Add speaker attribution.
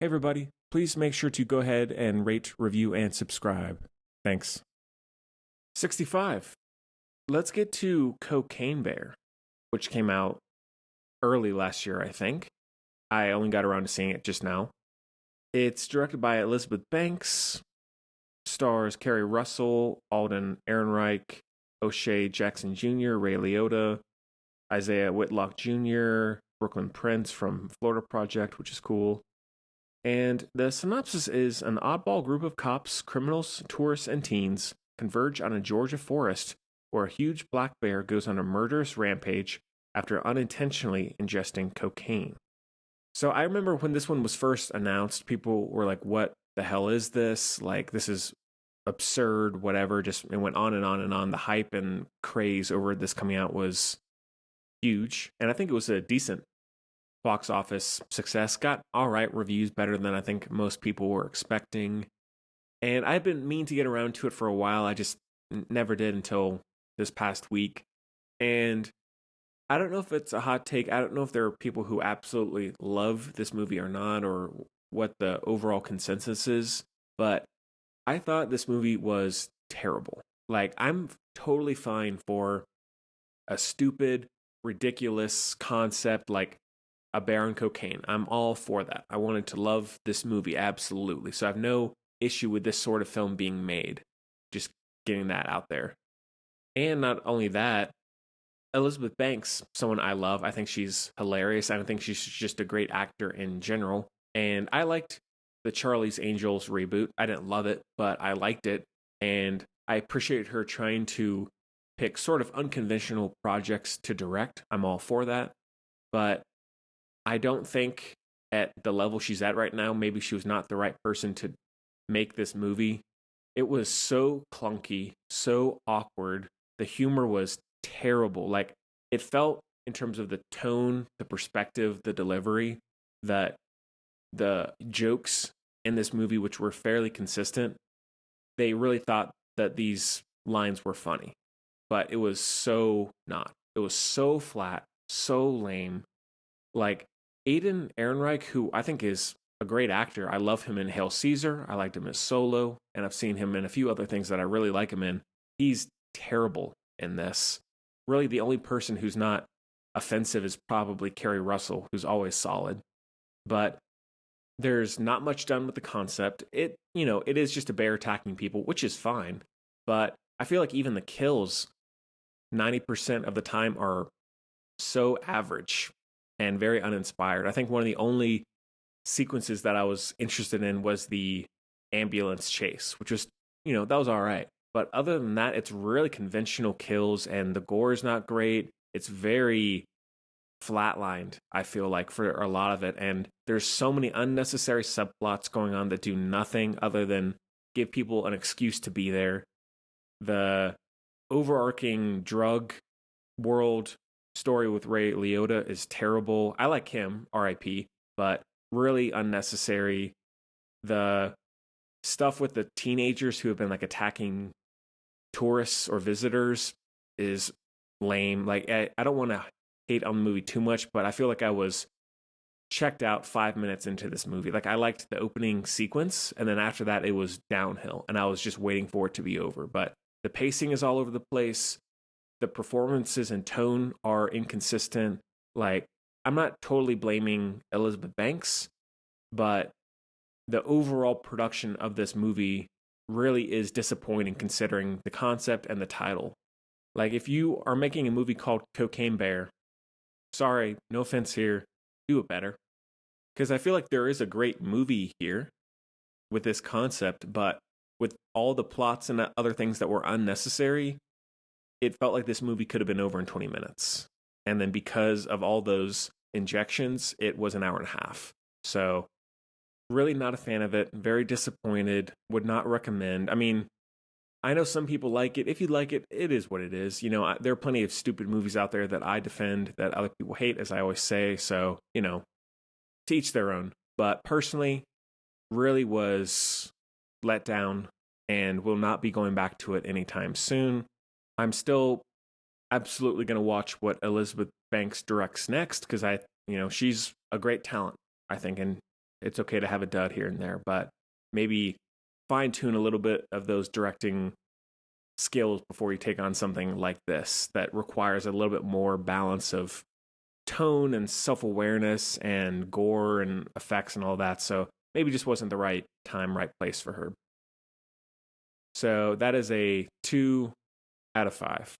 Speaker 1: Hey, everybody, please make sure to go ahead and rate, review, and subscribe. Thanks. 65. Let's get to Cocaine Bear, which came out early last year, I think. I only got around to seeing it just now. It's directed by Elizabeth Banks, stars Kerry Russell, Alden Ehrenreich, O'Shea Jackson Jr., Ray Liotta, Isaiah Whitlock Jr., Brooklyn Prince from Florida Project, which is cool. And the synopsis is an oddball group of cops, criminals, tourists, and teens converge on a Georgia forest where a huge black bear goes on a murderous rampage after unintentionally ingesting cocaine. So I remember when this one was first announced, people were like, what the hell is this? Like, this is absurd, whatever. Just it went on and on and on. The hype and craze over this coming out was huge. And I think it was a decent box office success. Got all right reviews, better than I think most people were expecting. And I've been meaning to get around to it for a while. I just never did until this past week. And I don't know if it's a hot take. I don't know if there are people who absolutely love this movie or not, or what the overall consensus is. But I thought this movie was terrible. Like, I'm totally fine for a stupid, ridiculous concept like a bear on cocaine. I'm all for that. I wanted to love this movie, absolutely. So I have no issue with this sort of film being made. Just getting that out there. And not only that, Elizabeth Banks, someone I love. I think she's hilarious. I think she's just a great actor in general. And I liked the Charlie's Angels reboot. I didn't love it, but I liked it. And I appreciated her trying to pick sort of unconventional projects to direct. I'm all for that. But I don't think at the level she's at right now, maybe she was not the right person to make this movie. It was so clunky, so awkward. The humor was terrible. Like, it felt, in terms of the tone, the perspective, the delivery, that the jokes in this movie, which were fairly consistent, they really thought that these lines were funny. But it was so not. It was so flat, so lame. Like, Aiden Ehrenreich, who I think is a great actor. I love him in Hail Caesar. I liked him as Solo, and I've seen him in a few other things that I really like him in. He's terrible in this. Really, the only person who's not offensive is probably Kerry Russell, who's always solid. But there's not much done with the concept. It is just a bear attacking people, which is fine. But I feel like even the kills, 90% of the time, are so average and very uninspired. I think one of the only sequences that I was interested in was the ambulance chase, which was, that was all right. But other than that, it's really conventional kills, and the gore is not great. It's very flatlined, I feel like, for a lot of it. And there's so many unnecessary subplots going on that do nothing other than give people an excuse to be there. The overarching drug world story with Ray Liotta is terrible. I like him, RIP, but really unnecessary. The stuff with the teenagers who have been like attacking tourists or visitors is lame. Like, I don't want to hate on the movie too much, but I feel like I was checked out 5 minutes into this movie. Like, I liked the opening sequence, and then after that it was downhill, and I was just waiting for it to be over. But the pacing is all over the place. The performances and tone are inconsistent. Like, I'm not totally blaming Elizabeth Banks, but the overall production of this movie really is disappointing considering the concept and the title. Like, if you are making a movie called Cocaine Bear, sorry, no offense here, do it better. Because I feel like there is a great movie here with this concept, but with all the plots and other things that were unnecessary, it felt like this movie could have been over in 20 minutes. And then because of all those injections, it was an hour and a half. So, really not a fan of it. Very disappointed. Would not recommend. I mean, I know some people like it. If you like it, it is what it is. There are plenty of stupid movies out there that I defend that other people hate, as I always say. So, to each their own. But personally, really was let down and will not be going back to it anytime soon. I'm still absolutely going to watch what Elizabeth Banks directs next because she's a great talent, I think, and It's okay to have a dud here and there, but maybe fine tune a little bit of those directing skills before you take on something like this that requires a little bit more balance of tone and self-awareness and gore and effects and all that. So maybe just wasn't the right time, right place for her. So that is a 2 out of 5.